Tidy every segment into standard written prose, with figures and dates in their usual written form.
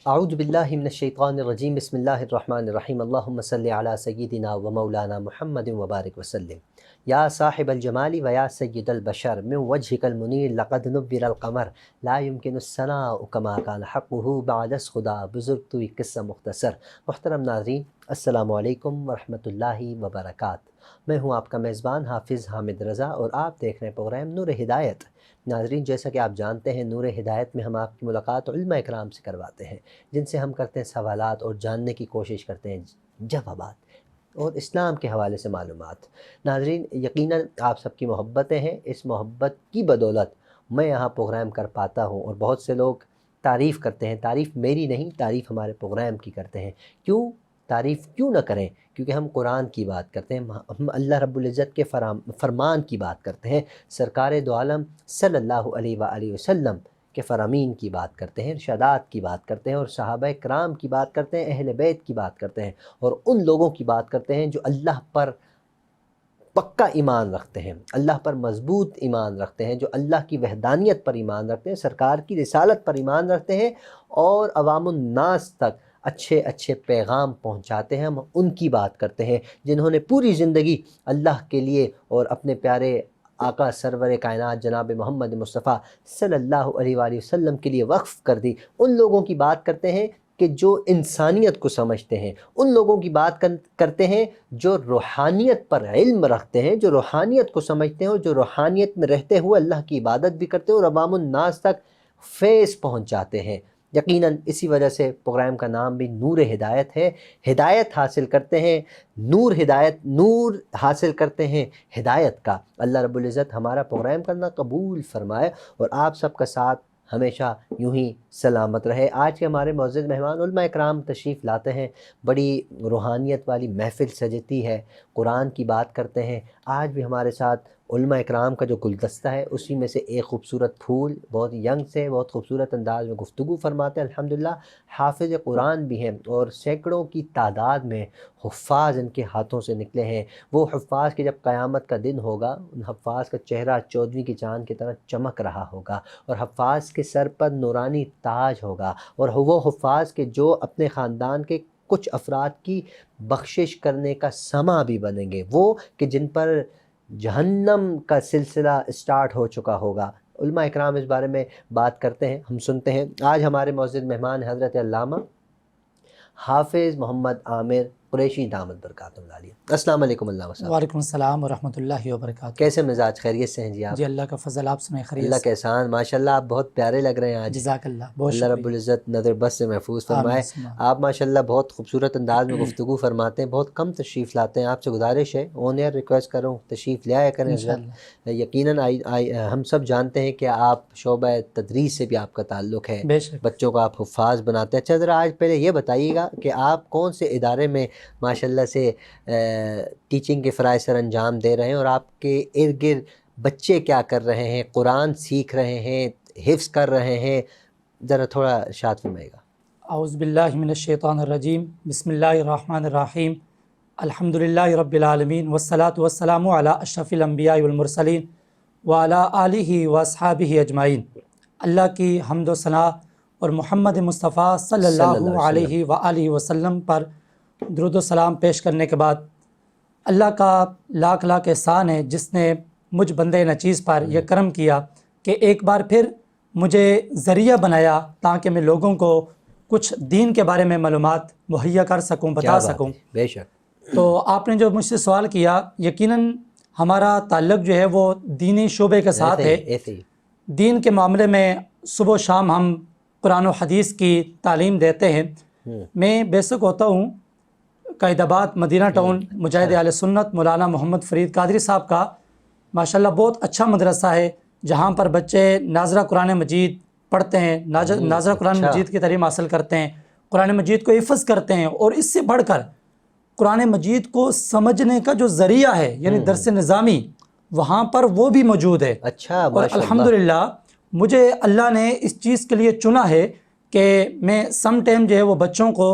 اعوذ باللہ من الشیطان الرجیم بسم اللہ الرحمن الرحیم اللہم صلی علی سیدنا و مولانا محمد وبارک وسلم یا صاحب الجمال و یا سید البشر من وجهک المنیر لقد نبر القمر لا يمكن الثناء كما كان حقه بعد از خدا بزرگ توی قصہ مختصر۔ محترم ناظرین السلام علیکم ورحمۃ اللہ وبرکاتہ، میں ہوں آپ کا میزبان حافظ حامد رضا اور آپ دیکھ رہے ہیں پروگرام نور ہدایت۔ ناظرین جیسا کہ آپ جانتے ہیں نور ہدایت میں ہم آپ کی ملاقات علماء اکرام سے کرواتے ہیں، جن سے ہم کرتے ہیں سوالات اور جاننے کی کوشش کرتے ہیں جوابات اور اسلام کے حوالے سے معلومات۔ ناظرین یقیناً آپ سب کی محبتیں ہیں، اس محبت کی بدولت میں یہاں پروگرام کر پاتا ہوں اور بہت سے لوگ تعریف کرتے ہیں۔ تعریف میری نہیں، تعریف ہمارے پروگرام کی کرتے ہیں۔ کیوں تعریف کیوں نہ کریں؟ کیونکہ ہم قرآن کی بات کرتے ہیں، ہم اللہ رب العزت کے فرمان کی بات کرتے ہیں، سرکار دو عالم صلی اللہ علیہ وآلہ وسلم کے فرامین کی بات کرتے ہیں، ارشادات کی بات کرتے ہیں اور صحابہ کرام کی بات کرتے ہیں، اہل بیت کی بات کرتے ہیں اور ان لوگوں کی بات کرتے ہیں جو اللہ پر پکا ایمان رکھتے ہیں، اللہ پر مضبوط ایمان رکھتے ہیں، جو اللہ کی وحدانیت پر ایمان رکھتے ہیں، سرکار کی رسالت پر ایمان رکھتے ہیں اور عوام الناس تک اچھے اچھے پیغام پہنچاتے ہیں۔ ہم ان کی بات کرتے ہیں جنہوں نے پوری زندگی اللہ کے لیے اور اپنے پیارے آقا سرور کائنات جناب محمد مصطفیٰ صلی اللہ علیہ وآلہ وسلم کے لیے وقف کر دی۔ ان لوگوں کی بات کرتے ہیں کہ جو انسانیت کو سمجھتے ہیں، ان لوگوں کی بات کرتے ہیں جو روحانیت پر علم رکھتے ہیں، جو روحانیت کو سمجھتے ہیں اور جو روحانیت میں رہتے ہوئے اللہ کی عبادت بھی کرتے ہیں اور عوام الناس تک فیض پہنچاتے ہیں۔ یقیناً اسی وجہ سے پروگرام کا نام بھی نور ہدایت ہے۔ ہدایت حاصل کرتے ہیں، نور حاصل کرتے ہیں ہدایت کا۔ اللہ رب العزت ہمارا پروگرام کرنا قبول فرمائے اور آپ سب کا ساتھ ہمیشہ یوں ہی سلامت رہے۔ آج کے ہمارے معزز مہمان علماء اکرام تشریف لاتے ہیں، بڑی روحانیت والی محفل سجتی ہے، قرآن کی بات کرتے ہیں۔ آج بھی ہمارے ساتھ علماء اکرام کا جو گلدستہ ہے اسی میں سے ایک خوبصورت پھول، بہت ینگ سے بہت خوبصورت انداز میں گفتگو فرماتے ہیں، الحمدللہ حافظ قرآن بھی ہیں اور سینکڑوں کی تعداد میں حفاظ ان کے ہاتھوں سے نکلے ہیں۔ وہ حفاظ کے جب قیامت کا دن ہوگا ان حفاظ کا چہرہ 14ویں کی چاند کی طرح چمک رہا ہوگا اور حفاظ کے سر پر نورانی تاج ہوگا، اور وہ حفاظ کے جو اپنے خاندان کے کچھ افراد کی بخشش کرنے کا سما بھی بنیں گے، وہ کہ جن پر جہنم کا سلسلہ اسٹارٹ ہو چکا ہوگا۔ علماء اکرام اس بارے میں بات کرتے ہیں، ہم سنتے ہیں۔ آج ہمارے معزز مہمان حضرت علامہ حافظ محمد عامر قریشی دامت برکاتہم العالیہ۔ السلام علیکم علامہ صاحب۔ وعلیکم السلام ورحمۃ اللہ وبرکاتہ۔ کیسے مزاج، خیریت سے ہیں جی آپ؟ جی اللہ کا فضل، آپ سنائیں خیریت؟ اللہ کا احسان، ماشاءاللہ آپ بہت پیارے لگ رہے ہیں آج۔ جزاک اللہ، بہت اللہ رب العزت نظر بس سے محفوظ فرمائے۔ آپ ماشاءاللہ بہت خوبصورت انداز میں گفتگو فرماتے ہیں، بہت کم تشریف لاتے ہیں۔ آپ سے گزارش ہے، آن ایئر ریکویسٹ کروں تشریف لے آیا کریں حضرت۔ یقیناً ہم سب جانتے ہیں کہ آپ شعبہ تدریس سے بھی آپ کا تعلق ہے، بچوں کو آپ حفاظ بناتے ہیں۔ اچھا ذرا آج پہلے یہ بتائیے گا کہ آپ کون سے ادارے میں ماشاءاللہ سے ٹیچنگ کے فرائض سر انجام دے رہے ہیں اور آپ کے ارد گرد بچے کیا کر رہے ہیں، قرآن سیکھ رہے ہیں، حفظ کر رہے ہیں، ذرا تھوڑا ارشاد فرمائے گا۔ اعوذ باللہ من الشیطان الرجیم، بسم اللہ الرحمن الرحیم، الحمدللہ رب العالمین والصلاة والسلام علی اشرف الانبیاء والمرسلین وعلی آلہ واصحابہ اجمعین۔ اللہ کی حمد و ثنا اور محمد مصطفیٰ صلی اللہ علیہ وآلہ وسلم پر درود و سلام پیش کرنے کے بعد اللہ کا لاکھ لاکھ احسان ہے جس نے مجھ بندے نچیز پر یہ کرم کیا کہ ایک بار پھر مجھے ذریعہ بنایا تاکہ میں لوگوں کو کچھ دین کے بارے میں معلومات مہیا کر سکوں، بتا سکوں۔ بے شک۔ تو آپ نے جو مجھ سے سوال کیا، یقیناً ہمارا تعلق جو ہے وہ دینی شعبے کے ساتھ ہے۔ دین کے معاملے میں صبح و شام ہم قرآن و حدیث کی تعلیم دیتے ہیں۔ میں بیسک ہوتا ہوں قائد آباد مدینہ ٹاؤن مجاہد اہل سنت مولانا محمد فرید قادری صاحب کا ماشاءاللہ بہت اچھا مدرسہ ہے جہاں پر بچے ناظرہ قرآن مجید پڑھتے ہیں، ناظرہ قرآن مجید کی تعلیم حاصل کرتے ہیں، قرآن مجید کو حفظ کرتے ہیں، اور اس سے بڑھ کر قرآن مجید کو سمجھنے کا جو ذریعہ ہے یعنی درس نظامی وہاں پر وہ بھی موجود ہے۔ اچھا، اور الحمدللہ مجھے اللہ نے اس چیز کے لیے چنا ہے کہ میں سم ٹائم جو ہے وہ بچوں کو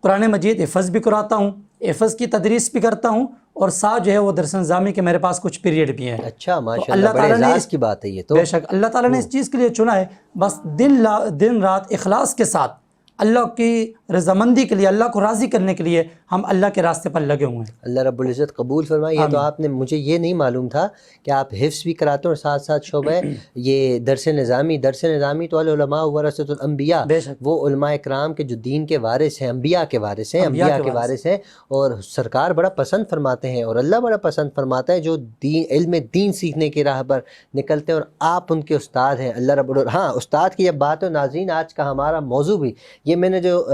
قرآن مجید حفظ بھی کراتا ہوں، حفظ کی تدریس بھی کرتا ہوں، اور ساتھ جو ہے وہ درس نظامی کے میرے پاس کچھ پیریڈ بھی ہیں۔ اچھا ماشاءاللہ، بڑے اعزاز کی بات ہے یہ تو۔ بے شک اللہ تعالیٰ نے اس چیز کے لیے چنا ہے، بس دن رات اخلاص کے ساتھ اللہ کی رضامندی کے لیے, اللہ کو راضی کرنے کے لیے ہم اللہ کے راستے پر لگے ہوئے ہیں. اللہ رب العزت قبول فرمائے. یہ تو آپ نے, مجھے یہ نہیں معلوم تھا کہ آپ حفظ بھی کراتے ہیں اور ساتھ ساتھ شعبہ یہ درس نظامی تو العلماء ورثۃ الانبیاء, وہ علماء اکرام کے جو دین کے وارث ہیں, انبیاء کے وارث ہیں, اور سرکار بڑا پسند فرماتے ہیں اور اللہ بڑا پسند فرماتا ہے جو علم دین سیکھنے کی راہ پر نکلتے ہیں, اور آپ ان کے استاد ہیں. اللہ رب ہاں, استاد کی جب بات ہو ناظرین, آج کا ہمارا موضوع بھی یہ, میں نے جو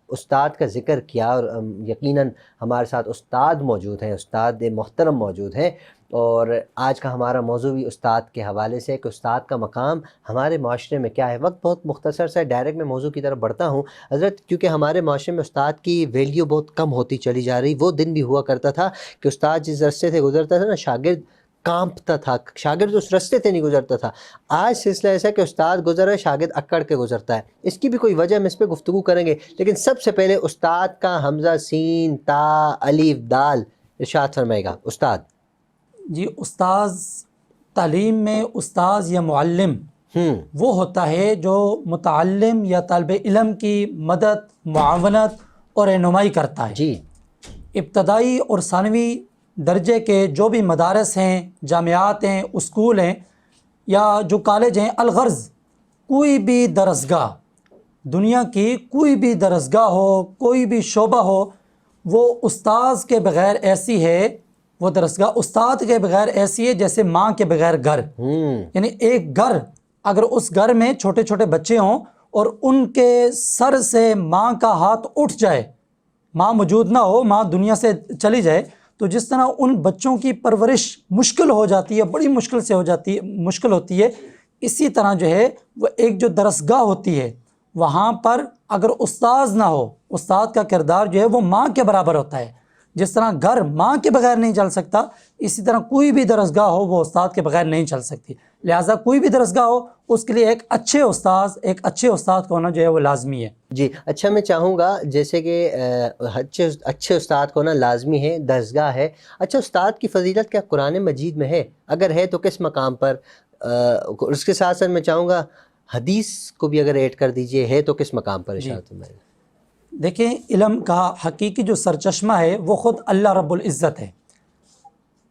استاد کا ذکر کیا, اور یقیناً ہمارے ساتھ استاد موجود ہیں, استاد محترم موجود ہیں, اور آج کا ہمارا موضوع بھی استاد کے حوالے سے کہ استاد کا مقام ہمارے معاشرے میں کیا ہے. وقت بہت مختصر سا ہے, ڈائریکٹ میں موضوع کی طرف بڑھتا ہوں حضرت, کیونکہ ہمارے معاشرے میں استاد کی ویلیو بہت کم ہوتی چلی جا رہی. وہ دن بھی ہوا کرتا تھا کہ استاد جس رستے سے گزرتا تھا نا, شاگرد کانپتا تھا, شاگرد اس رستے سے نہیں گزرتا تھا. آج سلسلہ ایسا ہے کہ استاد گزر رہا ہے, شاگرد اکڑ کے گزرتا ہے. اس کی بھی کوئی وجہ, ہم اس پہ گفتگو کریں گے, لیکن سب سے پہلے استاد کا حمزہ سین تا الف دال ارشاد فرمائے گا. استاد جی, استاذ تعلیم میں استاذ یا معلم وہ ہوتا ہے جو متعلم یا طالب علم کی مدد, معاونت اور رہنمائی کرتا ہے. جی, ابتدائی اور ثانوی درجے کے جو بھی مدارس ہیں, جامعات ہیں, اسکول ہیں یا جو کالج ہیں, الغرض کوئی بھی درسگاہ, دنیا کی کوئی بھی درسگاہ ہو, کوئی بھی شعبہ ہو, وہ استاذ کے بغیر ایسی ہے, وہ درسگاہ استاد کے بغیر ایسی ہے جیسے ماں کے بغیر گھر. یعنی ایک گھر, اگر اس گھر میں چھوٹے چھوٹے بچے ہوں اور ان کے سر سے ماں کا ہاتھ اٹھ جائے, ماں موجود نہ ہو, ماں دنیا سے چلی جائے, تو جس طرح ان بچوں کی پرورش مشکل ہو جاتی ہے, بڑی مشکل سے مشکل ہوتی ہے, اسی طرح جو ہے وہ ایک جو درسگاہ ہوتی ہے, وہاں پر اگر استاذ نہ ہو, استاد کا کردار جو ہے وہ ماں کے برابر ہوتا ہے. جس طرح گھر ماں کے بغیر نہیں چل سکتا, اسی طرح کوئی بھی درسگاہ ہو وہ استاد کے بغیر نہیں چل سکتی. لہٰذا کوئی بھی درسگاہ ہو, اس کے لیے ایک اچھے استاد کا ہونا جو ہے وہ لازمی ہے. جی اچھا, میں چاہوں گا جیسے کہ اچھے استاد کو ہونا لازمی ہے, درسگاہ ہے. اچھا, استاد کی فضیلت کیا قرآن مجید میں ہے؟ اگر ہے تو کس مقام پر؟ اس کے ساتھ ساتھ میں چاہوں گا حدیث کو بھی اگر ایڈ کر دیجئے, ہے تو کس مقام پر ارشاد فرمائیں؟ دیکھیں, علم کا حقیقی جو سرچشمہ ہے وہ خود اللہ رب العزت ہے.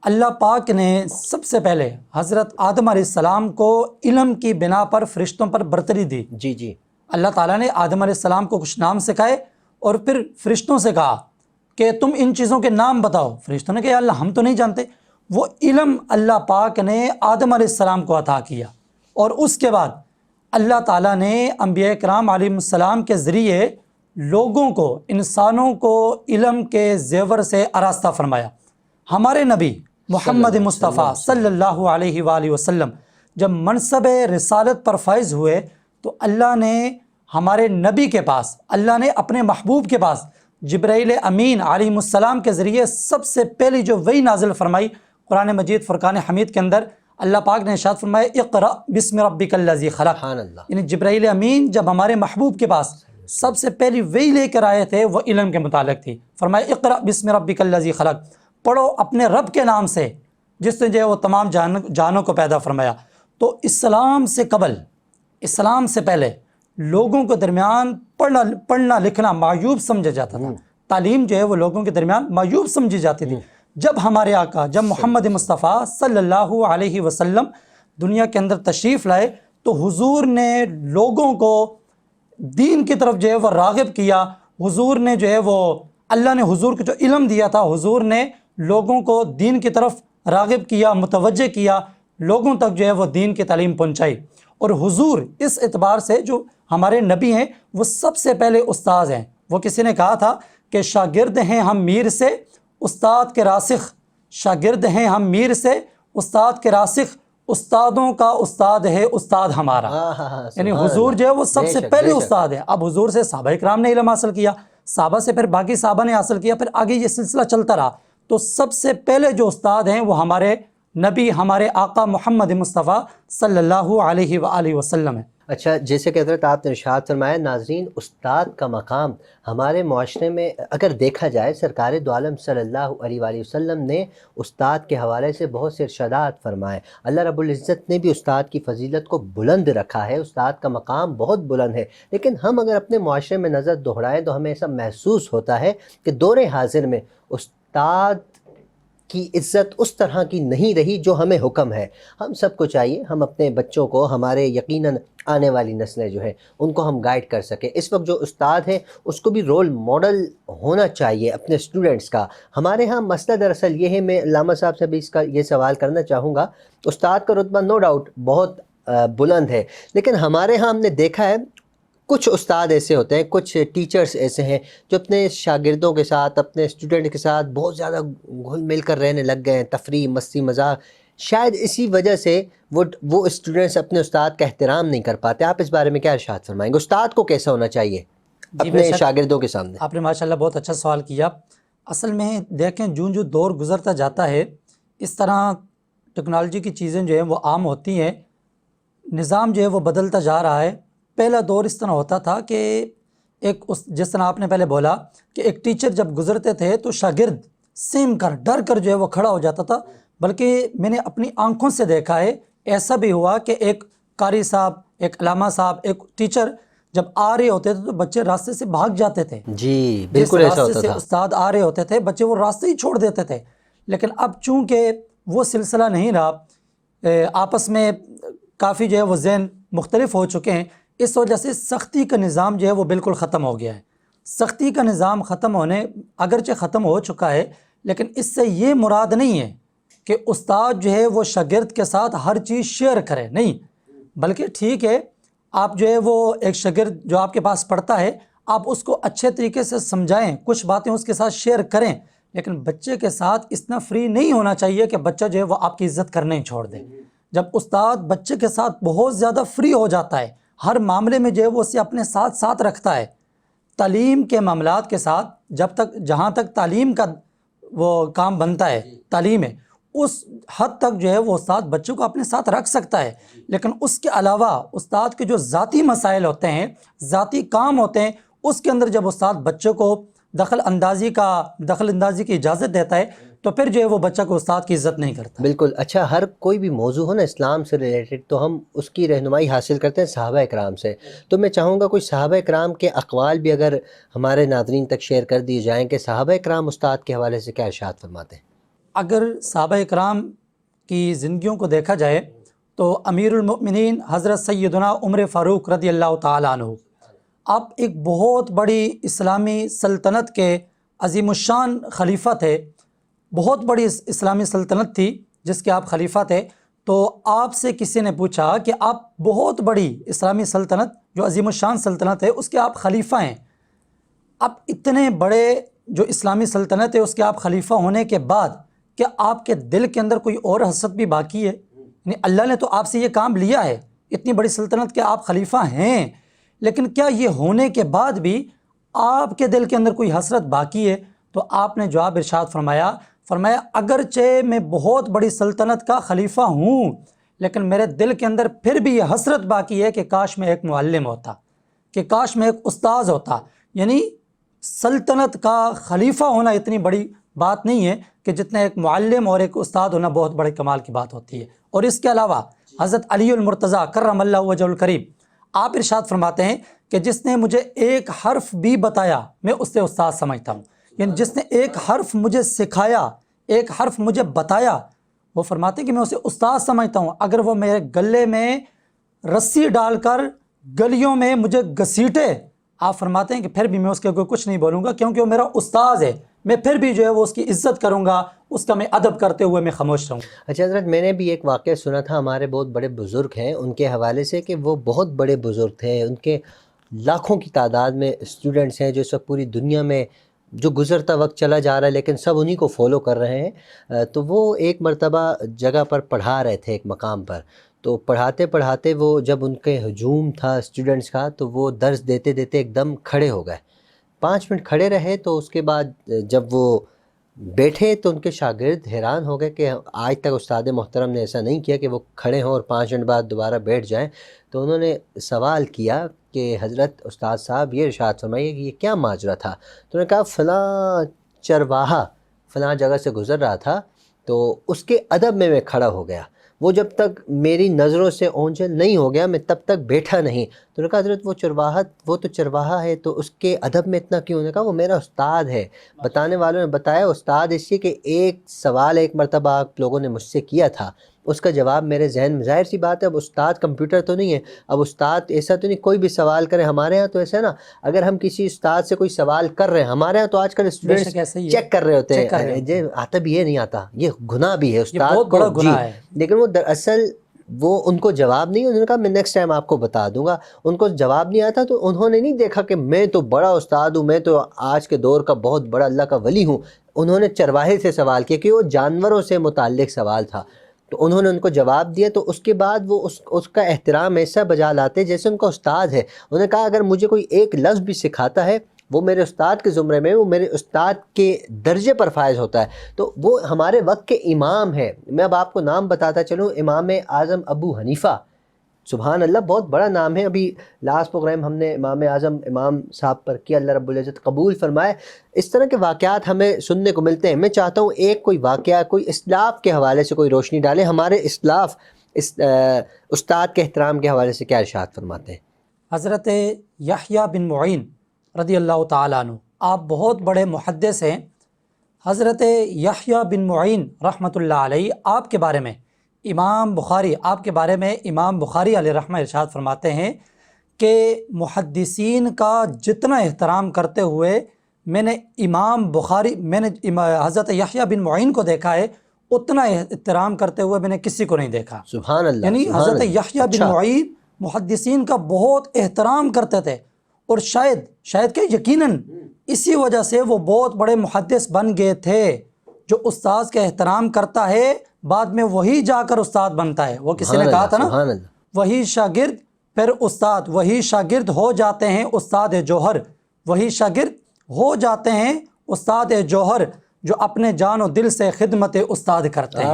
اللہ پاک نے سب سے پہلے حضرت آدم علیہ السلام کو علم کی بنا پر فرشتوں پر برتری دی. جی, اللہ تعالیٰ نے آدم علیہ السلام کو کچھ نام سکھائے اور پھر فرشتوں سے کہا کہ تم ان چیزوں کے نام بتاؤ. فرشتوں نے کہا اللہ ہم تو نہیں جانتے. وہ علم اللہ پاک نے آدم علیہ السلام کو عطا کیا, اور اس کے بعد اللہ تعالیٰ نے انبیاء کرام علیہ السلام کے ذریعے لوگوں کو, انسانوں کو علم کے زیور سے آراستہ فرمایا. ہمارے نبی محمد مصطفیٰ صلی اللہ علیہ وآلہ وسلم جب منصب رسالت پر فائز ہوئے تو اللہ نے ہمارے نبی کے پاس, اللہ نے اپنے محبوب کے پاس جبرائیل امین علیہ السلام کے ذریعے سب سے پہلی جو وحی نازل فرمائی قرآن مجید فرقان حمید کے اندر. اللہ پاک نے ارشاد فرمایا اقرأ بسم ربک الذی خلق. یعنی جبرائیل امین جب ہمارے محبوب کے پاس سب سے پہلی وحی لے کر آئے تھے وہ علم کے متعلق تھی. فرمایا اقرأ بسم ربک الذی خلق, پڑھو اپنے رب کے نام سے جس نے جو ہے وہ تمام جانوں کو پیدا فرمایا. تو اسلام سے قبل, اسلام سے پہلے لوگوں کے درمیان پڑھنا لکھنا معیوب سمجھا جاتا تھا. تعلیم جو ہے وہ لوگوں کے درمیان معیوب سمجھی جاتی تھی. جب ہمارے آقا, جب محمد مصطفیٰ صلی اللہ علیہ وسلم دنیا کے اندر تشریف لائے تو حضور نے لوگوں کو دین کی طرف جو ہے وہ راغب کیا. حضور نے جو ہے وہ, اللہ نے حضور کو جو علم دیا تھا, حضور نے لوگوں کو دین کی طرف راغب کیا, متوجہ کیا, لوگوں تک جو ہے وہ دین کی تعلیم پہنچائی. اور حضور اس اعتبار سے جو ہمارے نبی ہیں وہ سب سے پہلے استاذ ہیں. وہ کسی نے کہا تھا کہ شاگرد ہیں ہم میر سے, استاد کے راسخ. شاگرد ہیں ہم میر سے, استاد کے راسخ. استادوں کا استاد ہے استاد ہمارا. یعنی حضور جو ہے وہ سب سے پہلے استاد ہے. اب حضور سے صحابہ کرام نے علم حاصل کیا, صحابہ سے پھر باقی صحابہ نے حاصل کیا, پھر آگے یہ سلسلہ چلتا رہا. تو سب سے پہلے جو استاد ہیں وہ ہمارے نبی, ہمارے آقا محمد مصطفیٰ صلی اللہ علیہ وآلہ وسلم ہے. اچھا، جیسے کہ حضرت آپ نے ارشاد فرمایا، ناظرین استاد کا مقام ہمارے معاشرے میں اگر دیکھا جائے، سرکار دو عالم صلی اللہ علیہ وآلہ وسلم نے استاد کے حوالے سے بہت سے ارشادات فرمائے. اللہ رب العزت نے بھی استاد کی فضیلت کو بلند رکھا ہے، استاد کا مقام بہت بلند ہے. لیکن ہم اگر اپنے معاشرے میں نظر دوہرائیں تو ہمیں ایسا محسوس ہوتا ہے کہ دور حاضر میں استاد کی عزت اس طرح کی نہیں رہی جو ہمیں حکم ہے. ہم سب کو چاہیے ہم اپنے بچوں کو، ہمارے یقیناً آنے والی نسلیں جو ہے ان کو ہم گائیڈ کر سکیں. اس وقت جو استاد ہے اس کو بھی رول ماڈل ہونا چاہیے اپنے اسٹوڈنٹس کا. ہمارے ہاں مسئلہ دراصل یہ ہے، میں علامہ صاحب سے بھی اس کا یہ سوال کرنا چاہوں گا. استاد کا رتبہ نو ڈاؤٹ بہت بلند ہے، لیکن ہمارے ہاں ہم نے دیکھا ہے کچھ استاد ایسے ہوتے ہیں، کچھ ٹیچرز ایسے ہیں جو اپنے شاگردوں کے ساتھ، اپنے اسٹوڈنٹ کے ساتھ بہت زیادہ گھل مل کر رہنے لگ گئے ہیں، تفریح، مستی، مذاق. شاید اسی وجہ سے وہ اسٹوڈنٹس اپنے استاد کا احترام نہیں کر پاتے. آپ اس بارے میں کیا ارشاد فرمائیں گے؟ استاد کو کیسا ہونا چاہیے اپنے شاگردوں کے سامنے؟ آپ نے ماشاءاللہ بہت اچھا سوال کیا. اصل میں دیکھیں جو دور گزرتا جاتا ہے اس طرح ٹیکنالوجی کی چیزیں جو ہیں وہ عام ہوتی ہیں، نظام جو ہے وہ بدلتا جا رہا ہے. پہلا دور اس طرح ہوتا تھا کہ جس طرح آپ نے پہلے بولا کہ ایک ٹیچر جب گزرتے تھے تو شاگرد سیم کر ڈر کر جو ہے وہ کھڑا ہو جاتا تھا. بلکہ میں نے اپنی آنکھوں سے دیکھا ہے، ایسا بھی ہوا کہ ایک قاری صاحب، ایک علامہ صاحب، ایک ٹیچر جب آ رہے ہوتے تھے تو بچے راستے سے بھاگ جاتے تھے. جی بالکل ایسا ہوتا تھا. استاد آ رہے ہوتے تھے، بچے وہ راستے ہی چھوڑ دیتے تھے. لیکن اب چونکہ وہ سلسلہ نہیں رہا، آپس میں کافی جو ہے وہ ذہن مختلف ہو چکے ہیں، اس وجہ سے سختی کا نظام جو ہے وہ بالکل ختم ہو گیا ہے. سختی کا نظام ختم ہونے اگرچہ ختم ہو چکا ہے، لیکن اس سے یہ مراد نہیں ہے کہ استاد جو ہے وہ شاگرد کے ساتھ ہر چیز شیئر کرے، نہیں. بلکہ ٹھیک ہے، آپ جو ہے وہ ایک شاگرد جو آپ کے پاس پڑھتا ہے، آپ اس کو اچھے طریقے سے سمجھائیں، کچھ باتیں اس کے ساتھ شیئر کریں، لیکن بچے کے ساتھ اتنا فری نہیں ہونا چاہیے کہ بچہ جو ہے وہ آپ کی عزت کرنا ہی چھوڑ دے. جب استاد بچے کے ساتھ بہت زیادہ فری ہو جاتا ہے، ہر معاملے میں جو ہے وہ اسے اپنے ساتھ رکھتا ہے، تعلیم کے معاملات کے ساتھ جہاں تک تعلیم کا وہ کام بنتا ہے، تعلیم ہے، اس حد تک جو ہے وہ استاد بچوں کو اپنے ساتھ رکھ سکتا ہے. لیکن اس کے علاوہ استاد کے جو ذاتی مسائل ہوتے ہیں، ذاتی کام ہوتے ہیں، اس کے اندر جب استاد بچوں کو دخل اندازی کی اجازت دیتا ہے تو پھر جو ہے وہ بچہ کو استاد کی عزت نہیں کرتا. بالکل. اچھا، ہر کوئی بھی موضوع ہو نا اسلام سے ریلیٹڈ تو ہم اس کی رہنمائی حاصل کرتے ہیں صحابہ اکرام سے. تو میں چاہوں گا کوئی صحابہ اکرام کے اقوال بھی اگر ہمارے ناظرین تک شیئر کر دیے جائیں کہ صحابہ اکرام استاد کے حوالے سے کیا ارشاد فرماتے ہیں. اگر صحابہ اکرام کی زندگیوں کو دیکھا جائے تو امیر المؤمنین حضرت سیدنا عمر فاروق رضی اللہ تعالیٰ عنہ، آپ ایک بہت بڑی اسلامی سلطنت کے عظیم الشان خلیفہ تھے. بہت بڑی اسلامی سلطنت تھی جس کے آپ خلیفہ تھے. تو آپ سے کسی نے پوچھا کہ آپ بہت بڑی اسلامی سلطنت جو عظیم الشان سلطنت ہے اس کے آپ خلیفہ ہیں، اب اتنے بڑے جو اسلامی سلطنت ہے اس کے آپ خلیفہ ہونے کے بعد کیا آپ کے دل کے اندر کوئی اور حسد بھی باقی ہے؟ یعنی اللہ نے تو آپ سے یہ کام لیا ہے، اتنی بڑی سلطنت کے آپ خلیفہ ہیں، لیکن کیا یہ ہونے کے بعد بھی آپ کے دل کے اندر کوئی حسرت باقی ہے؟ تو آپ نے جواب ارشاد فرمایا اگرچہ میں بہت بڑی سلطنت کا خلیفہ ہوں، لیکن میرے دل کے اندر پھر بھی یہ حسرت باقی ہے کہ کاش میں ایک معلم ہوتا، کہ کاش میں ایک استاذ ہوتا. یعنی سلطنت کا خلیفہ ہونا اتنی بڑی بات نہیں ہے کہ جتنا ایک معلم اور ایک استاد ہونا بہت بڑے کمال کی بات ہوتی ہے. اور اس کے علاوہ حضرت علی المرتضیٰ کرم اللہ وجہ الکریم، آپ ارشاد فرماتے ہیں کہ جس نے مجھے ایک حرف بھی بتایا میں اس سے استاد سمجھتا ہوں. یعنی جس نے ایک حرف مجھے سکھایا، ایک حرف مجھے بتایا، وہ فرماتے ہیں کہ میں اسے استاد سمجھتا ہوں. اگر وہ میرے گلے میں رسی ڈال کر گلیوں میں مجھے گھسیٹے، آپ فرماتے ہیں کہ پھر بھی میں اس کے کوئی کچھ نہیں بولوں گا، کیونکہ وہ میرا استاذ ہے. میں پھر بھی جو ہے وہ اس کی عزت کروں گا، اس کا میں ادب کرتے ہوئے میں خاموش رہوں. اچھا حضرت، میں نے بھی ایک واقعہ سنا تھا، ہمارے بہت بڑے بزرگ ہیں ان کے حوالے سے کہ وہ بہت بڑے بزرگ تھے، ان کے لاکھوں کی تعداد میں اسٹوڈنٹس ہیں جو اس وقت پوری دنیا میں جو گزرتا وقت چلا جا رہا ہے لیکن سب انہی کو فالو کر رہے ہیں. تو وہ ایک مرتبہ جگہ پر پڑھا رہے تھے ایک مقام پر، تو پڑھاتے پڑھاتے وہ جب ان کے ہجوم تھا اسٹوڈنٹس کا تو وہ درس دیتے دیتے ایک دم کھڑے ہو گئے. 5 منٹ کھڑے رہے تو اس کے بعد جب وہ بیٹھے تو ان کے شاگرد حیران ہو گئے کہ آج تک استاد محترم نے ایسا نہیں کیا کہ وہ کھڑے ہوں اور 5 منٹ بعد دوبارہ بیٹھ جائیں. تو انہوں نے سوال کیا کہ حضرت استاد صاحب یہ ارشاد فرمائیے کہ یہ کیا ماجرا تھا. تو انہوں نے کہا فلاں چرواہا فلاں جگہ سے گزر رہا تھا تو اس کے ادب میں کھڑا ہو گیا، وہ جب تک میری نظروں سے اونجل نہیں ہو گیا میں تب تک بیٹھا نہیں. تو نے کہا حضرت وہ تو چرواہا ہے تو اس کے ادب میں اتنا کیوں؟ نے کہا وہ میرا استاد ہے. بتانے والوں نے بتایا استاد اس لیے کہ ایک سوال ایک مرتبہ آپ لوگوں نے مجھ سے کیا تھا، اس کا جواب میرے ذہن میں، ظاہر سی بات ہے اب استاد کمپیوٹر تو نہیں ہے، اب استاد ایسا تو نہیں کوئی بھی سوال کرے. ہمارے ہاں تو ایسا ہے نا، اگر ہم کسی استاد سے کوئی سوال کر رہے ہیں، ہمارے ہاں تو آج کل اسٹوڈنٹس چیک کر رہے ہوتے ہیں آتا بھی یہ نہیں آتا، یہ گناہ بھی ہے استاد بہت بڑا گناہ ہے. لیکن وہ دراصل وہ ان کو جواب نہیں، انہوں نے کہا میں نیکسٹ ٹائم آپ کو بتا دوں گا. ان کو جواب نہیں آتا تو انہوں نے نہیں دیکھا کہ میں تو بڑا استاد ہوں، میں تو آج کے دور کا بہت بڑا اللہ کا ولی ہوں. انہوں نے چرواہے سے سوال کیا کہ وہ جانوروں سے متعلق سوال تھا، تو انہوں نے ان کو جواب دیا. تو اس کے بعد وہ اس کا احترام ایسا بجا لاتے جیسے ان کا استاد ہے. انہوں نے کہا اگر مجھے کوئی ایک لفظ بھی سکھاتا ہے وہ میرے استاد کے زمرے میں، وہ میرے استاد کے درجے پر فائز ہوتا ہے. تو وہ ہمارے وقت کے امام ہے. میں اب آپ کو نام بتاتا چلوں، امام اعظم ابو حنیفہ، سبحان اللہ بہت بڑا نام ہے. ابھی لاسٹ پروگرام ہم نے امام اعظم امام صاحب پر کیا، اللہ رب العزت قبول فرمائے. اس طرح کے واقعات ہمیں سننے کو ملتے ہیں. میں چاہتا ہوں ایک کوئی واقعہ کوئی اسلاف کے حوالے سے کوئی روشنی ڈالے. ہمارے اسلاف استاد کے احترام کے حوالے سے کیا ارشاد فرماتے ہیں؟ حضرت یحییٰ بن معین رضی اللہ تعالیٰ عنہ، آپ بہت بڑے محدث ہیں. حضرت یحییٰ بن معین رحمۃ اللہ علیہ آپ کے بارے میں امام بخاری علیہ رحمہ ارشاد فرماتے ہیں کہ محدثین کا جتنا احترام کرتے ہوئے میں نے حضرت یحییٰ بن معین کو دیکھا ہے، اتنا احترام کرتے ہوئے میں نے کسی کو نہیں دیکھا. سبحان اللہ. یعنی حضرت یحییٰ بن معین محدثین کا بہت احترام کرتے تھے، اور شاید کہ یقیناً اسی وجہ سے وہ بہت بڑے محدث بن گئے تھے. جو استاد کا احترام کرتا ہے بعد میں وہی جا کر استاد بنتا ہے. وہ کسی نے کہا تھا نا، وہی شاگرد پھر استاد، وہی شاگرد ہو جاتے ہیں استاد جوہر، وہی شاگرد ہو جاتے ہیں استاد جوہر جو اپنے جان و دل سے خدمت استاد کرتے ہیں.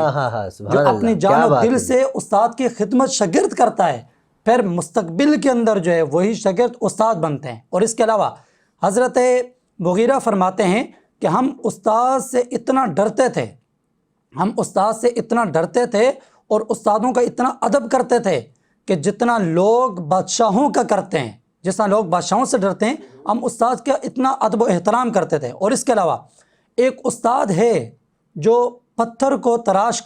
جو اپنی جان و دل سے استاد کی خدمت شاگرد کرتا ہے، پھر مستقبل کے اندر جو ہے وہی شاگرد استاد بنتے ہیں. اور اس کے علاوہ حضرت مغیرہ فرماتے ہیں کہ ہم استاد سے اتنا ڈرتے تھے اور استادوں کا اتنا ادب کرتے تھے کہ جتنا لوگ بادشاہوں کا کرتے ہیں، جتنا لوگ بادشاہوں سے ڈرتے ہیں، ہم استاد کا اتنا ادب و احترام کرتے تھے. اور اس کے علاوہ ایک استاد ہے جو پتھر کو تراش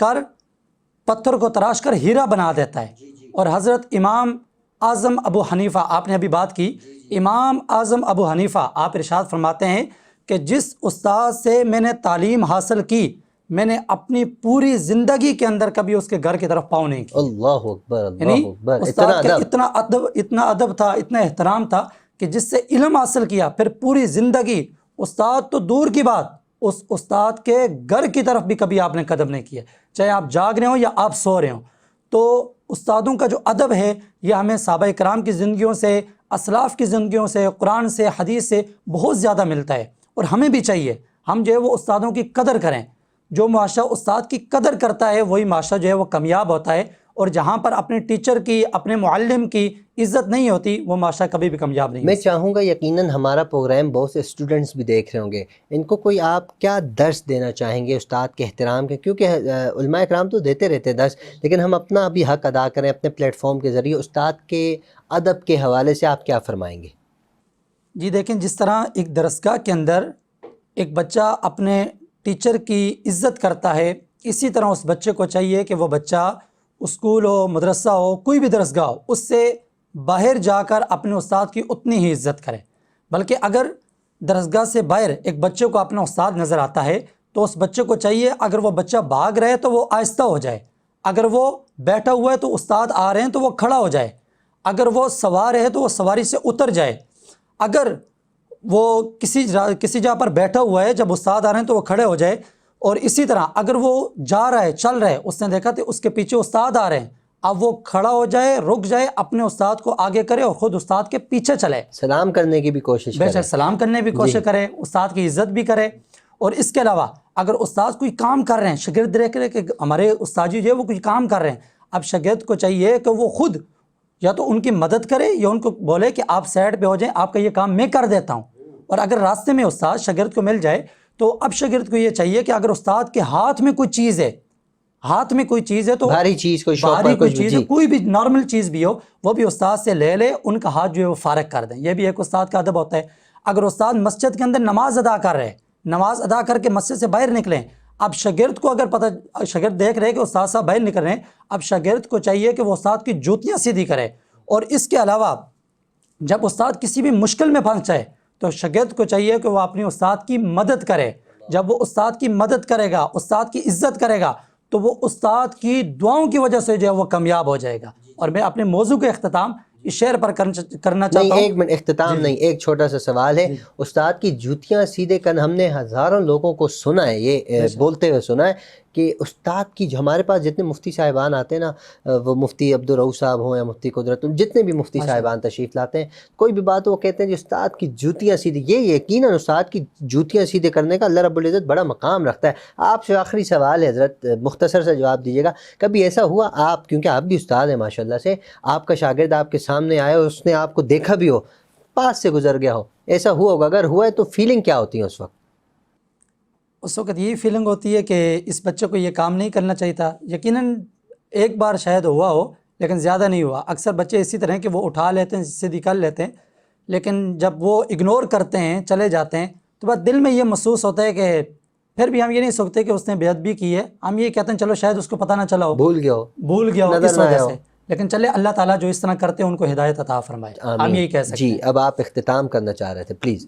کر ہیرا بنا دیتا ہے. اور حضرت امام اعظم ابو حنیفہ، آپ نے ابھی بات کی، امام اعظم ابو حنیفہ آپ ارشاد فرماتے ہیں کہ جس استاد سے میں نے تعلیم حاصل کی، میں نے اپنی پوری زندگی کے اندر کبھی اس کے گھر کی طرف پاؤں نہیں کی. اللہ اکبر، یعنی اللہ اکبر. استاد کا اتنا ادب تھا، اتنا احترام تھا کہ جس سے علم حاصل کیا، پھر پوری زندگی استاد تو دور کی بات، اس استاد کے گھر کی طرف بھی کبھی آپ نے قدم نہیں کیا، چاہے آپ جاگ رہے ہوں یا آپ سو رہے ہوں. تو استادوں کا جو ادب ہے یہ ہمیں صحابہ کرام کی زندگیوں سے، اسلاف کی زندگیوں سے، قرآن سے، حدیث سے بہت زیادہ ملتا ہے. اور ہمیں بھی چاہیے ہم جو ہے وہ استادوں کی قدر کریں. جو معاشرہ استاد کی قدر کرتا ہے وہی معاشرہ جو ہے وہ کامیاب ہوتا ہے. اور جہاں پر اپنے ٹیچر کی، اپنے معلم کی عزت نہیں ہوتی، وہ معاشرہ کبھی بھی کامیاب نہیں. میں چاہوں گا یقیناً ہمارا پروگرام بہت سے اسٹوڈنٹس بھی دیکھ رہے ہوں گے، ان کو کوئی آپ کیا درس دینا چاہیں گے استاد کے احترام کے؟ کیونکہ علماء اکرام تو دیتے رہتے درس، لیکن ہم اپنا بھی حق ادا کریں اپنے پلیٹ فارم کے ذریعے. استاد کے ادب کے حوالے سے آپ کیا فرمائیں گے؟ جی دیکھیں، جس طرح ایک درسگاہ کے اندر ایک بچہ اپنے ٹیچر کی عزت کرتا ہے، اسی طرح اس بچے کو چاہیے کہ وہ بچہ اسکول ہو، مدرسہ ہو، کوئی بھی درسگاہ ہو، اس سے باہر جا کر اپنے استاد کی اتنی ہی عزت کرے. بلکہ اگر درسگاہ سے باہر ایک بچے کو اپنا استاد نظر آتا ہے تو اس بچے کو چاہیے اگر وہ بچہ بھاگ رہے تو وہ آہستہ ہو جائے، اگر وہ بیٹھا ہوا ہے تو استاد آ رہے ہیں تو وہ کھڑا ہو جائے، اگر وہ سوار ہے تو وہ سواری سے اتر جائے، اگر وہ کسی جگہ پر بیٹھا ہوا ہے جب استاد آ رہے ہیں تو وہ کھڑے ہو جائے. اور اسی طرح اگر وہ جا رہا ہے، چل رہا ہے، اس نے دیکھا تو اس کے پیچھے استاد آ رہے ہیں، اب وہ کھڑا ہو جائے، رک جائے، اپنے استاد کو آگے کرے اور خود استاد کے پیچھے چلے. سلام کرنے کی بھی کوشش کرے، بے شک سلام کرنے کی بھی کوشش کرے، استاد کی عزت بھی کرے. اور اس کے علاوہ اگر استاد کوئی کام کر رہے ہیں، شاگرد دیکھ رہے کہ ہمارے استاد جی جو ہے وہ کچھ کام کر رہے ہیں، اب شاگرد کو چاہیے کہ وہ خود یا تو ان کی مدد کرے یا ان کو بولے کہ آپ سائڈ پہ ہو جائیں، آپ کا یہ کام میں کر دیتا ہوں۔ اور اگر راستے میں استاد شاگرد کو مل جائے تو اب شاگرد کو یہ چاہیے کہ اگر استاد کے ہاتھ میں کوئی چیز ہے، ہاتھ میں کوئی چیز ہے تو بھاری چیز، کوئی شوق بھاری پر کوئی کچھ چیز ہے، کوئی بھی نارمل چیز بھی ہو، وہ بھی استاد سے لے لے، ان کا ہاتھ جو ہے وہ فارغ کر دیں۔ یہ بھی ایک استاد کا ادب ہوتا ہے۔ اگر استاد مسجد کے اندر نماز ادا کر رہے، نماز ادا کر کے مسجد سے باہر نکلیں، اب شاگرد کو اگر پتہ، شاگرد دیکھ رہے کہ استاد صاحب باہر نکل رہے ہیں، اب شاگرد کو چاہیے کہ وہ استاد کی جوتیاں سیدھی کرے۔ اور اس کے علاوہ جب استاد کسی بھی مشکل میں پھنس جائے تو شاگرد کو چاہیے کہ وہ اپنی استاد کی مدد کرے۔ جب وہ استاد کی مدد کرے گا، استاد کی عزت کرے گا، تو وہ استاد کی دعاؤں کی وجہ سے جو ہے وہ کامیاب ہو جائے گا۔ اور میں اپنے موضوع کا اختتام اس شعر پر کرنا چاہتا ہوں۔ نہیں، ایک منٹ، اختتام نہیں، ایک چھوٹا سا سوال ہے۔ استاد کی جوتیاں سیدھے کرنا، ہم نے ہزاروں لوگوں کو سنا ہے، یہ بولتے ہوئے سنا ہے کہ استاد کی، جو ہمارے پاس جتنے مفتی صاحبان آتے ہیں نا، وہ مفتی عبدالرؤف صاحب ہوں یا مفتی قدرت، جتنے بھی مفتی صاحبان تشریف لاتے ہیں، کوئی بھی بات وہ کہتے ہیں کہ استاد کی جوتیاں سیدھی، یہ یقیناً استاد کی جوتیاں سیدھے کرنے کا اللہ رب العزت بڑا مقام رکھتا ہے۔ آپ سے آخری سوال ہے حضرت، مختصر سے جواب دیجیے گا، کبھی ایسا ہوا آپ، کیونکہ آپ بھی استاد ہیں ماشاءاللہ سے، آپ کا شاگرد آپ کے سامنے آیا اور اس نے آپ کو دیکھا بھی ہو، پاس سے گزر گیا ہو، ایسا ہوا ہوگا؟ اگر ہوا ہے تو فیلنگ کیا ہوتی ہے اس وقت؟ اس وقت یہی فیلنگ ہوتی ہے کہ اس بچے کو یہ کام نہیں کرنا چاہیے تھا۔ یقیناً ایک بار شاید ہوا ہو لیکن زیادہ نہیں ہوا۔ اکثر بچے اسی طرح ہیں کہ وہ اٹھا لیتے ہیں، سیدھی کر لیتے ہیں، لیکن جب وہ اگنور کرتے ہیں، چلے جاتے ہیں، تو بس دل میں یہ محسوس ہوتا ہے کہ پھر بھی ہم یہ نہیں سوچتے کہ اس نے بے ادبی کی ہے، ہم یہ کہتے ہیں چلو شاید اس کو پتہ نہ چلا ہو، بھول گیا ہو، اس وجہ سے۔ لیکن چلے اللہ تعالیٰ جو اس طرح کرتے ہیں ان کو ہدایت عطا فرمائے، ہم یہی کہہ سکتے جی، ہیں۔ اب آپ اختتام کرنا چاہ رہے تھے، پلیز۔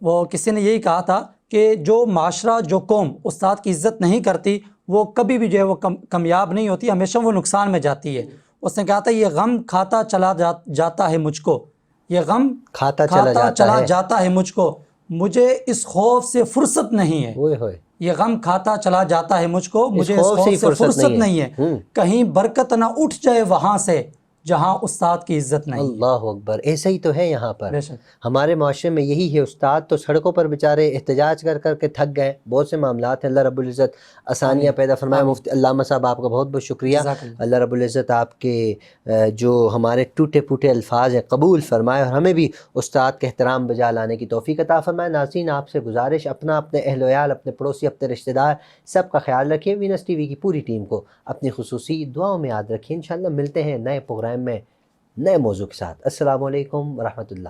وہ کسی نے یہی کہا تھا کہ جو معاشرہ، جو قوم استاد کی عزت نہیں کرتی وہ کبھی بھی جو ہے وہ کامیاب نہیں ہوتی، ہمیشہ وہ نقصان میں جاتی ہے۔ اس نے کہا تھا یہ غم کھاتا چلا جاتا ہے مجھ کو، یہ غم کھاتا چلا جاتا ہے مجھ کو، مجھے اس خوف سے فرصت نہیں ہے۔ ہوئے ہوئے، یہ غم کھاتا چلا جاتا ہے مجھ کو، مجھے اس خوف ہی سے فرصت نہیں ہے، کہیں برکت نہ اٹھ جائے وہاں سے جہاں استاد کی عزت نہیں ہے۔ اللہ اکبر، ایسا ہی تو ہے یہاں پر بے شک۔ ہمارے معاشرے میں، یہی ہے۔ استاد تو سڑکوں پر بیچارے احتجاج کر کر کے تھک گئے، بہت سے معاملات ہیں، اللہ رب العزت آسانیاں پیدا فرمائے۔ مفتی علامہ صاحب آپ کا بہت بہت شکریہ، اللہ رب العزت آپ کے جو ہمارے ٹوٹے پھوٹے الفاظ ہیں قبول فرمائے، اور ہمیں بھی استاد کے احترام بجا لانے کی توفیق عطا فرمائے۔ ناظرین، آپ سے گزارش، اپنا، اپنے اہل و عیال، اپنے پڑوسی، اپنے رشتہ دار، سب کا خیال رکھیے۔ وینس ٹی وی کی پوری ٹیم کو اپنی خصوصی دعاؤں میں یاد رکھیے۔ انشاءاللہ ملتے ہیں نئے پروگرام میں نئے موضوع کے ساتھ۔ السلام علیکم ورحمۃ اللہ۔